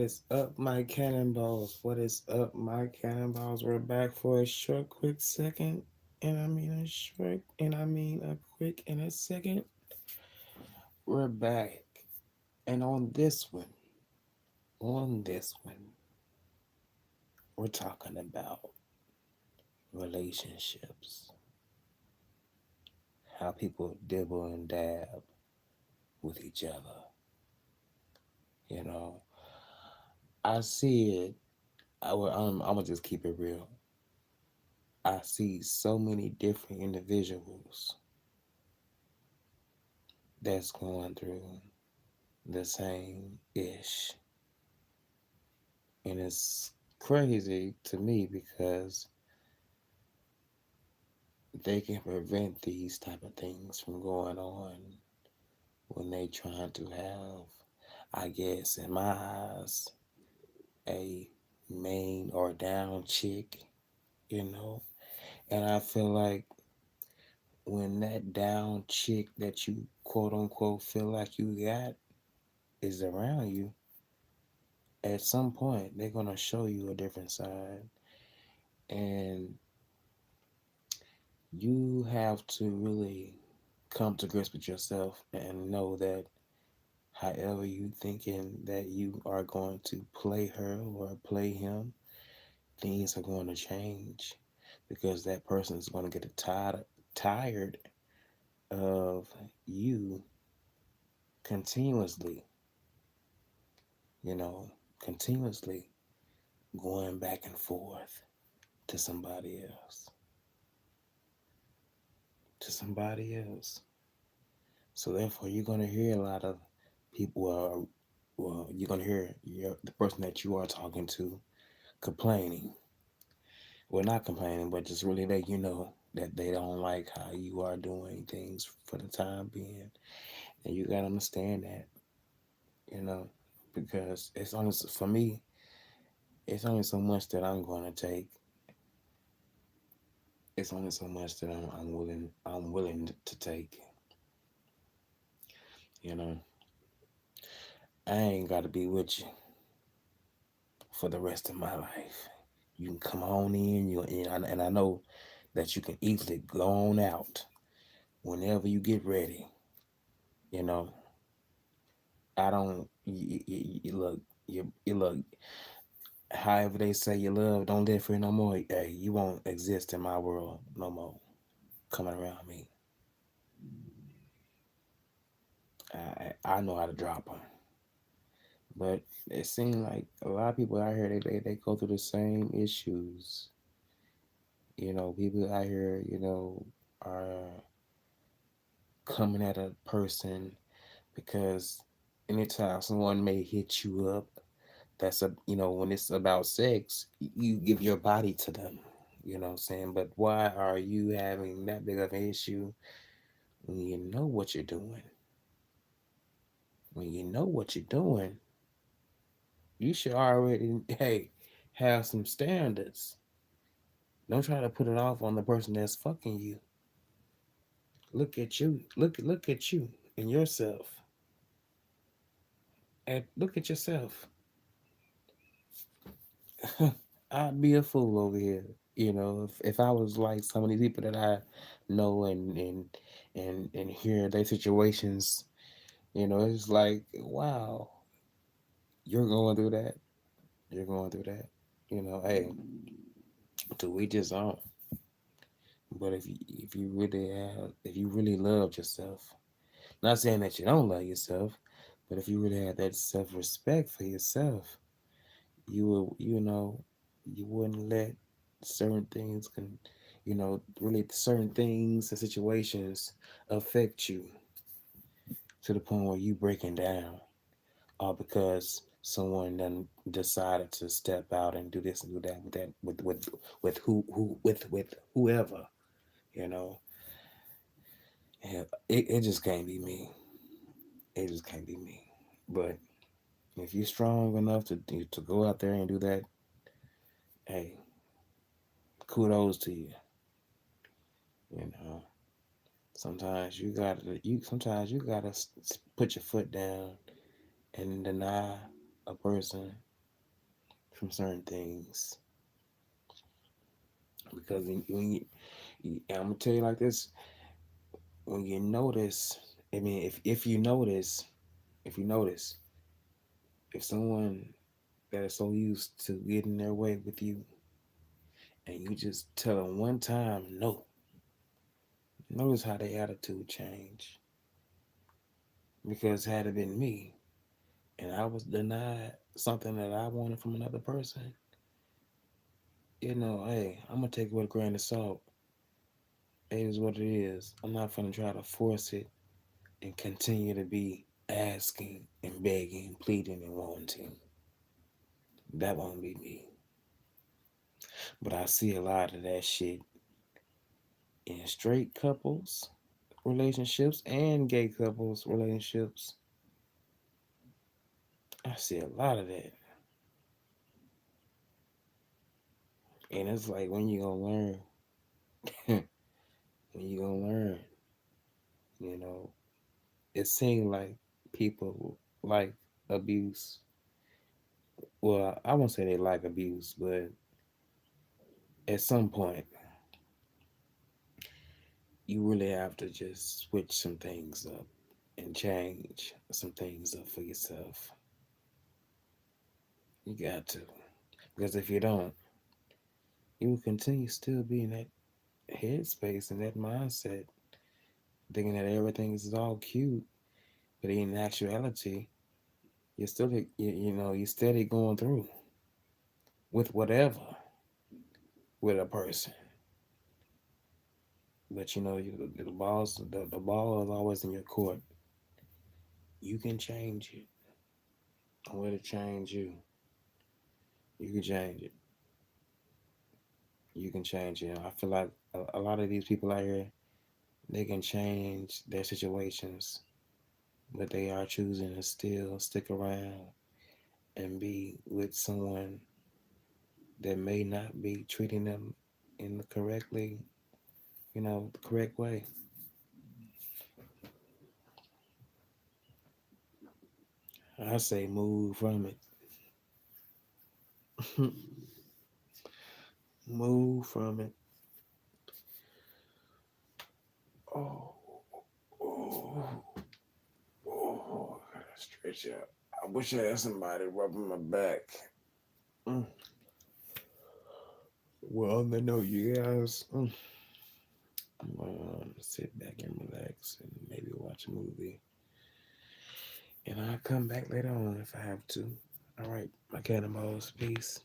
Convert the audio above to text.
is up, my cannonballs? What is up, my cannonballs? We're back for a short, quick second. And I mean a short, and I mean a quick and a second. We're back. And on this one, we're talking about relationships. How people dibble and dab with each other. You know, I see it. I'm going to just keep it real. I see so many different individuals that's going through the same ish. And it's crazy to me because they can prevent these type of things from going on when they trying to have, I guess, in my eyes, a main or down chick, you know. And I feel like when that down chick that you quote unquote feel like you got is around you, at some point they're gonna show you a different side. And you have to really come to grips with yourself and know that however you thinking that you are going to play her or play him, things are going to change because that person is going to get tired of you continuously, you know, continuously going back and forth to somebody else, to somebody else. So therefore, you're gonna hear a lot of people. You're gonna hear the person that you are talking to complaining. Well, not complaining, but just really let you know that they don't like how you are doing things for the time being, and you gotta understand that, you know, because it's only for me. It's only so much that I'm gonna take. It's only so much that I'm willing to take. You know, I ain't gotta be with you for the rest of my life. You can come on in, and I know that you can easily go on out whenever you get ready. You know, I don't. You look, you look. However they say you love, don't live for it no more. Hey, you won't exist in my world no more. Coming around me, I know how to drop them. But it seems like a lot of people out here they go through the same issues. You know, people out here, are coming at a person because anytime someone may hit you up, that's when it's about sex, you give your body to them. You know what I'm saying? But why are you having that big of an issue when you know what you're doing? When you know what you're doing, you should already, hey, have some standards. Don't try to put it off on the person that's fucking you. Look at you. Look at you and yourself. And look at yourself. I'd be a fool over here. If I was like some of these people that I know and hear their situations, it's like, wow, you're going through that. You're going through that. Hey, to each his own. But if you really loved yourself, not saying that you don't love yourself, but if you really had that self respect for yourself, you wouldn't let certain things really certain things and situations affect you to the point where you breaking down all because someone then decided to step out and do this and do that with whoever, you know. And it just can't be me. It just can't be me. But if you're strong enough to go out there and do that, hey, kudos to you. You know, sometimes you gotta put your foot down and deny a person. from certain things. Because I'm gonna tell you like this, when you notice, I mean, if you notice, if someone that is so used to getting their way with you, and you just tell them one time no, notice how their attitude change. Because had it been me, and I was denied something that I wanted from another person, hey, I'm gonna take it with a grain of salt. It is what it is. I'm not gonna try to force it and continue to be asking and begging, pleading and wanting. That won't be me. But I see a lot of that shit in straight couples relationships and gay couples relationships. I see a lot of that. And it's like, when you gonna learn? When you gonna learn? You know, it seems like people like abuse. Well, I won't say they like abuse, but at some point, you really have to just switch some things up and change some things up for yourself. You got to. Because if you don't, you will continue still be in that headspace and that mindset, thinking that everything is all cute. But in actuality, you're still, you're steady going through with whatever, with a person. But the ball is always in your court. You can change it. Don't let it change you. You can change it. You can change it. I feel like a lot of these people out here, they can change their situations, but they are choosing to still stick around and be with someone that may not be treating them in the correct way. I say move from it. Move from it. Oh, oh, oh, I gotta stretch out. I wish I had somebody rubbing my back. Mm. Well, on the note, you guys, I'm gonna sit back and relax and maybe watch a movie. And I'll come back later on if I have to. All right, my cat and balls. Peace.